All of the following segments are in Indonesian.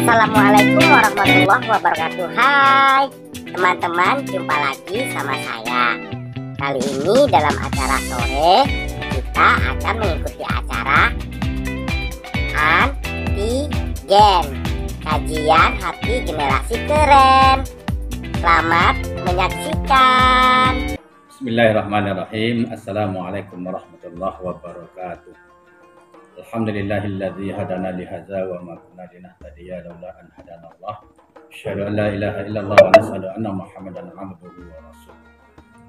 Assalamualaikum warahmatullahi wabarakatuh. Hai teman-teman, jumpa lagi sama saya. Kali ini dalam acara sore kita akan mengikuti acara antigen, kajian hati generasi keren. Selamat menyaksikan. Bismillahirrahmanirrahim. Assalamualaikum warahmatullahi wabarakatuh. Alhamdulillahilladzi hadana li hadza wa ma kunna linahtadiya laula an hadanallah. Asyhadu an la ilaha illallah wa asyhadu anna Muhammadan abduhu wa rasuluh.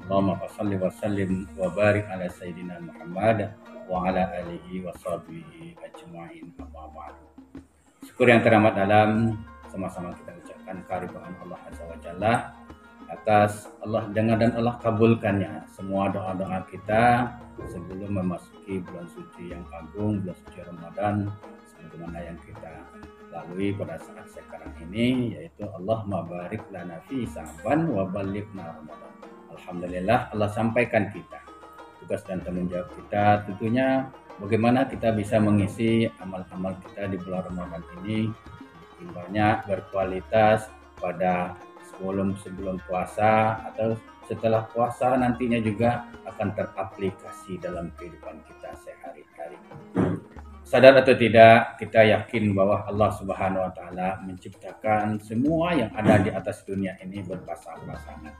Allahumma shalli wa sallim wa barik ala sayyidina Muhammad wa ala alihi wa sahbihi ajma'in. Amma ba'du. Syukur yang teramat dalam, sama-sama kita ucapkan kehadiran Allah Azza wa Jalla atas Allah dengar dan Allah kabulkannya semua doa-doa kita sebelum memasuki bulan suci yang agung, bulan suci Ramadan, sebagaimana yang kita lalui pada saat sekarang ini, yaitu Allahumma barik lana fi Sa'ban wa ballighna Ramadan. Alhamdulillah Allah sampaikan kita. Tugas dan tanggung jawab kita tentunya bagaimana kita bisa mengisi amal-amal kita di bulan Ramadan ini yang banyak, berkualitas, pada sebelum puasa atau setelah puasa nantinya juga akan teraplikasi dalam kehidupan kita sehari-hari. Sadar atau tidak, kita yakin bahwa Allah Subhanahu wa taala menciptakan semua yang ada di atas dunia ini berpasang-pasangan.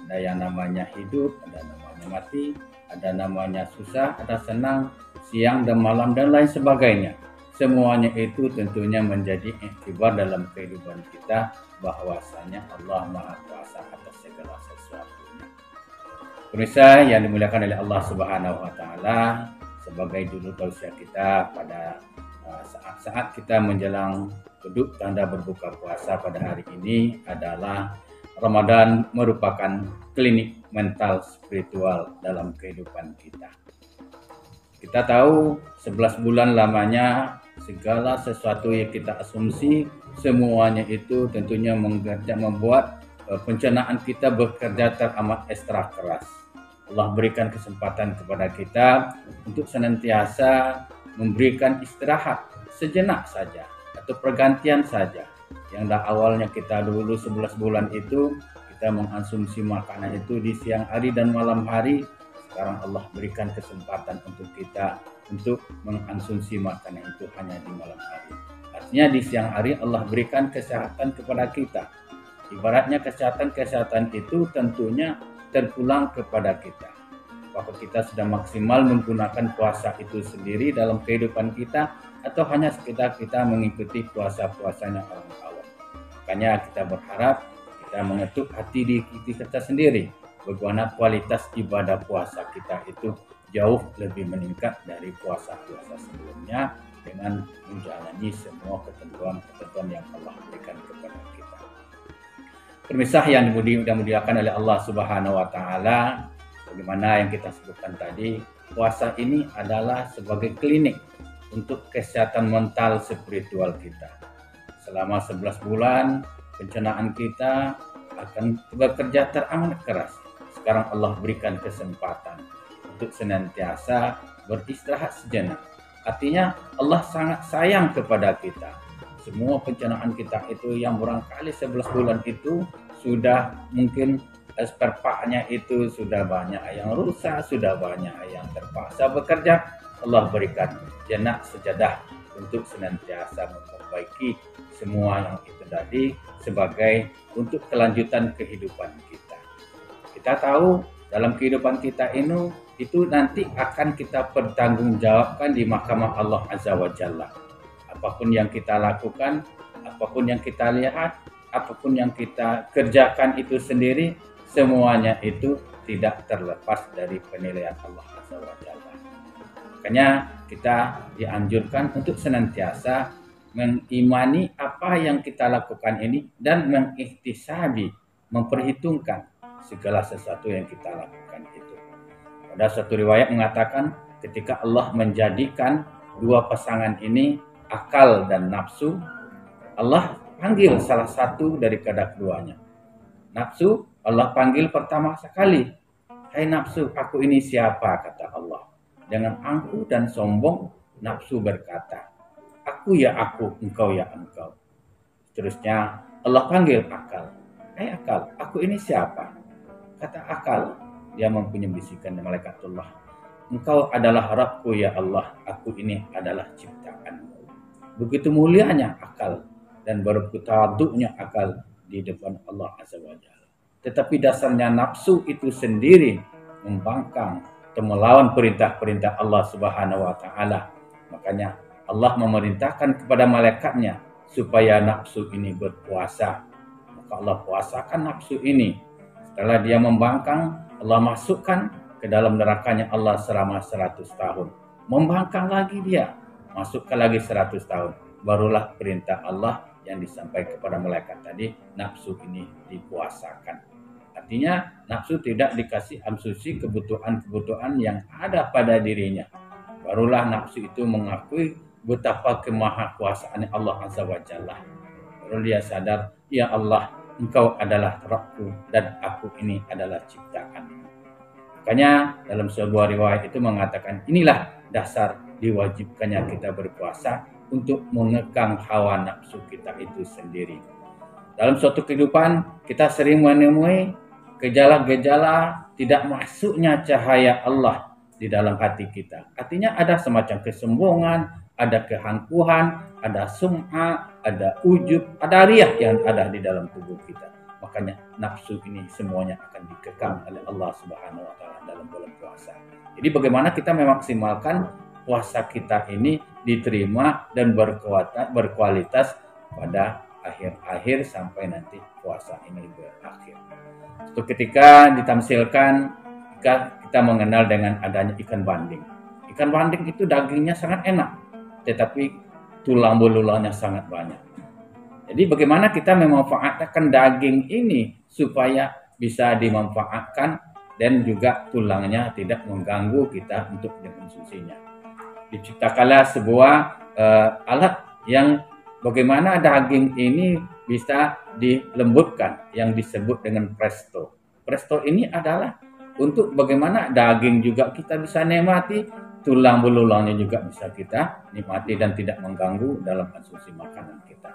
Ada yang namanya hidup, ada namanya mati, ada namanya susah, ada senang, siang dan malam dan lain sebagainya. Semuanya itu tentunya menjadi iktibar dalam kehidupan kita bahwasanya Allah Maha Kuasa atas segala sesuatunya. Pemirsa yang dimuliakan oleh Allah Subhanahu wa taala, sebagai dulu tausiah kita pada saat-saat kita menjelang duduk tanda berbuka puasa pada hari ini adalah Ramadan merupakan klinik mental spiritual dalam kehidupan kita. Kita tahu 11 bulan lamanya segala sesuatu yang kita asumsi semuanya itu tentunya membuat pencernaan kita bekerja teramat ekstra keras. Allah berikan kesempatan kepada kita untuk senantiasa memberikan istirahat sejenak saja atau pergantian saja. Yang awalnya kita dulu 11 bulan itu kita mengasumsi makanan itu di siang hari dan malam hari. Sekarang Allah berikan kesempatan untuk kita untuk mengkonsumsi makanan itu hanya di malam hari. Artinya di siang hari Allah berikan kesehatan kepada kita. Ibaratnya kesehatan itu tentunya terpulang kepada kita. Apakah kita sudah maksimal menggunakan puasa itu sendiri dalam kehidupan kita atau hanya sekedar kita mengikuti puasa-puasanya orang awam. Makanya kita berharap kita mengetuk hati di kita sendiri. Bagaimana kualitas ibadah puasa kita itu jauh lebih meningkat dari puasa-puasa sebelumnya dengan menjalani semua ketentuan-ketentuan yang Allah berikan kepada kita. Pemirsa yang dimuliakan oleh Allah Subhanahu wa taala, bagaimana yang kita sebutkan tadi, puasa ini adalah sebagai klinik untuk kesehatan mental spiritual kita. Selama 11 bulan pencernaan kita akan bekerja teramat keras. Sekarang Allah berikan kesempatan untuk senantiasa beristirahat sejenak. Artinya Allah sangat sayang kepada kita. Semua pencernaan kita itu yang barangkali 11 bulan itu sudah mungkin sperpaknya itu sudah banyak yang rusak, sudah banyak yang terpaksa bekerja. Allah berikan jenak sejadah untuk senantiasa memperbaiki semua yang itu tadi sebagai untuk kelanjutan kehidupan kita. Kita tahu dalam kehidupan kita ini itu nanti akan kita pertanggungjawabkan di mahkamah Allah Azza wa Jalla. Apapun yang kita lakukan, apapun yang kita lihat, apapun yang kita kerjakan itu sendiri, semuanya itu tidak terlepas dari penilaian Allah Azza wa Jalla. Makanya kita dianjurkan untuk senantiasa mengimani apa yang kita lakukan ini dan mengikhtisabi, memperhitungkan segala sesuatu yang kita lakukan itu. Ada satu riwayat mengatakan ketika Allah menjadikan dua pasangan ini akal dan nafsu, Allah panggil salah satu dari keduanya. Nafsu Allah panggil pertama sekali, "Hai nafsu, aku ini siapa?" kata Allah. Dengan angkuh dan sombong nafsu berkata, "Aku ya aku, engkau ya engkau." Seterusnya Allah panggil akal. Akal, aku ini siapa? Kata akal, dia mempunyai bisikan dari malaikatullah. Engkau adalah Rabbku ya Allah, aku ini adalah ciptaanmu. Begitu mulianya akal dan begitu tawaduknya akal di depan Allah Azza wa Jalla. Tetapi dasarnya nafsu itu sendiri membangkang atau melawan perintah-perintah Allah Subhanahu wa taala. Makanya Allah memerintahkan kepada malaikatnya supaya nafsu ini berpuasa. Maka Allah puasakan nafsu ini. Setelah dia membangkang, Allah masukkan ke dalam nerakanya Allah selama 100 tahun. Membangkang lagi dia, masukkan lagi 100 tahun. Barulah perintah Allah yang disampaikan kepada malaikat tadi, nafsu ini dipuasakan. Artinya nafsu tidak dikasih amsusi kebutuhan-kebutuhan yang ada pada dirinya. Barulah nafsu itu mengakui betapa kemahakuasaan Allah Azza wa Jalla. Baru dia sadar, ya Allah, Engkau adalah Rabbku dan aku ini adalah ciptaan. Makanya dalam sebuah riwayat itu mengatakan, inilah dasar diwajibkannya kita berpuasa untuk mengekang hawa nafsu kita itu sendiri. Dalam suatu kehidupan kita sering menemui gejala-gejala tidak masuknya cahaya Allah di dalam hati kita. Artinya ada semacam kesombongan, ada kehangkuhan, ada sum'ah, ada ujub, ada riyah yang ada di dalam tubuh kita. Makanya nafsu ini semuanya akan dikekang oleh Allah Subhanahu wa taala dalam bulan puasa. Jadi bagaimana kita memaksimalkan puasa kita ini diterima dan berkualitas pada akhir-akhir sampai nanti puasa ini berakhir. Suatu ketika ditamsilkan kita mengenal dengan adanya ikan banding. Ikan banding itu dagingnya sangat enak, tetapi tulang belulangnya sangat banyak. Jadi bagaimana kita memanfaatkan daging ini supaya bisa dimanfaatkan dan juga tulangnya tidak mengganggu kita untuk dikonsumsinya. Diciptakanlah sebuah alat yang bagaimana daging ini bisa dilembutkan yang disebut dengan presto. Presto ini adalah untuk bagaimana daging juga kita bisa nikmati, tulang belulangnya juga bisa kita nikmati dan tidak mengganggu dalam konsumsi makanan kita.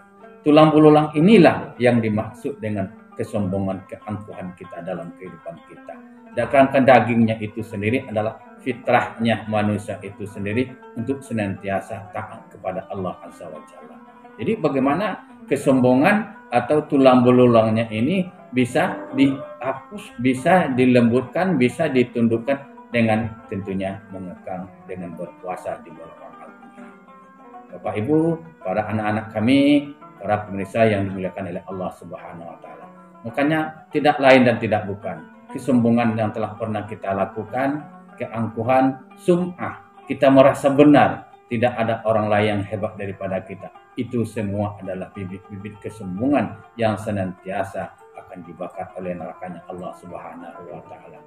Tulang belulang inilah yang dimaksud dengan kesombongan, keangkuhan kita dalam kehidupan kita. Sedangkan dagingnya itu sendiri adalah fitrahnya manusia itu sendiri untuk senantiasa taat kepada Allah Azza wa Jalla. Jadi bagaimana kesombongan atau tulang belulangnya ini bisa dihapus, bisa dilembutkan, bisa ditundukkan dengan tentunya mengekang dengan berpuasa di bulan Ramadan. Bapak Ibu, para anak-anak kami, para pemirsa yang dimuliakan oleh Allah Subhanahu wa taala. Makanya tidak lain dan tidak bukan kesombongan yang telah pernah kita lakukan, keangkuhan, sum'ah, kita merasa benar, tidak ada orang lain yang hebat daripada kita. Itu semua adalah bibit-bibit kesombongan yang senantiasa akan dibakar oleh nerakanya Allah Subhanahu wa taala.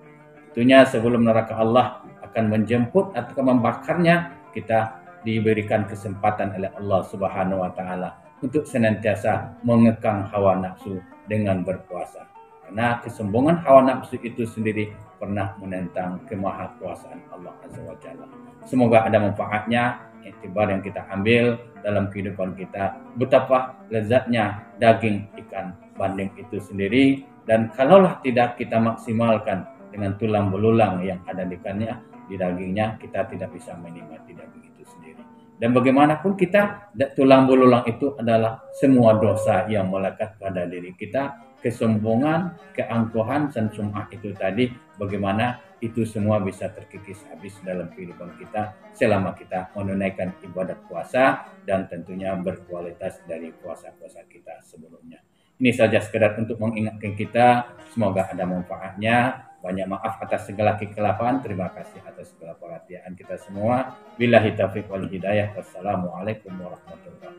Tentunya sebelum neraka Allah akan menjemput atau membakarnya, kita diberikan kesempatan oleh Allah Subhanahu wa taala untuk senantiasa mengekang hawa nafsu dengan berpuasa. Karena kesombongan hawa nafsu itu sendiri pernah menentang kemahakuasaan Allah Azza wa Jalla. Semoga ada manfaatnya, iktibar yang kita ambil dalam kehidupan kita, betapa lezatnya daging ikan bandeng itu sendiri, dan kalaulah tidak kita maksimalkan dengan tulang belulang yang ada di ikannya, di dagingnya, kita tidak bisa menikmati daging itu sendiri. Dan bagaimanapun kita, tulang belulang itu adalah semua dosa yang melekat pada diri kita, kesombongan, keangkuhan, dan sum'ah itu tadi, bagaimana itu semua bisa terkikis habis dalam kehidupan kita selama kita menunaikan ibadah puasa dan tentunya berkualitas dari puasa-puasa kita sebelumnya. Ini saja sekedar untuk mengingatkan kita, semoga ada manfaatnya. Banyak maaf atas segala kekeliruan. Terima kasih atas segala perhatian kita semua. Billahi taufiq wal hidayah. Wassalamualaikum warahmatullahi wabarakatuh.